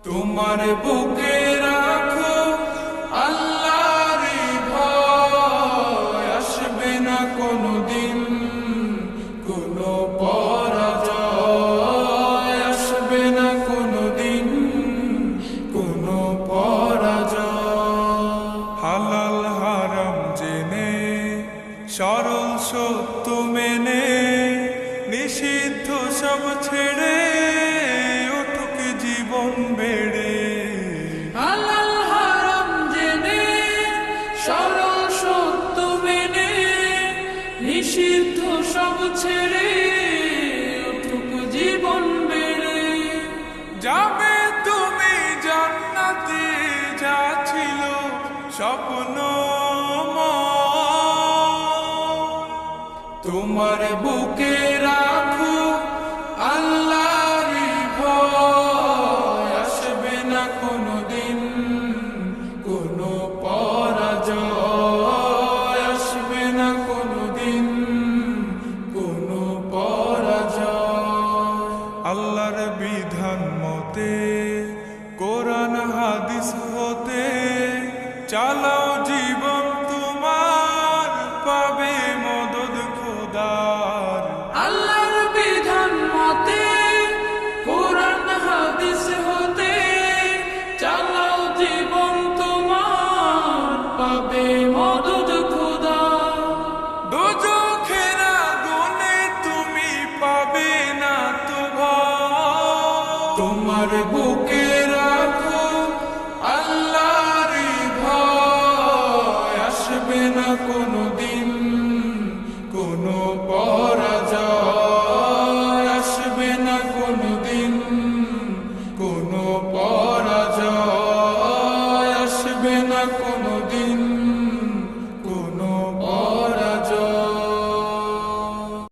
তোমার বুকে রাখো আল্লাহর ভয়, আসবে না কোনদিন কোনো পরাজয়, আসবে না কোনদিন কোনো পরাজয়। হালাল হারাম জেনে সরল সত্য মেনে নিষিদ্ধ সব ছেড়ে উঠুক জীবন বেড়ে। হালাল হারাম জেনে সরল সত্য মেনে নিষিদ্ধ সব ছেড়ে উঠুক জীবন বেড়ে। যাবে তুমি জান্নাতে, যা ছিল স্বপ্ন তোমার বুকে রাখো আল্লাহর ভয়, আসবে না কোনদিন কোনো পরাজয়, আসবে না কোনদিন কোনো পরাজয়। আল্লাহর বিধান মতে কোরআন হাদিস হতে চালাও জীবন তোমার, পাবে মদদ খোদার। আল্লাহর বিধান মতে কোরআন হাদিস হতে চালাও জীবন তোমার, পাবে মদদ খোদা। দোজখের আগুনে তুমি পাবে না তো ভয়, তোমার বুকে রাখো আল্লাহর ভয়, আসবে না কোনদিন কোনো পরাজয়, আসবে না কোনদিন কোনো পরাজয়, আসবে না কোনদিন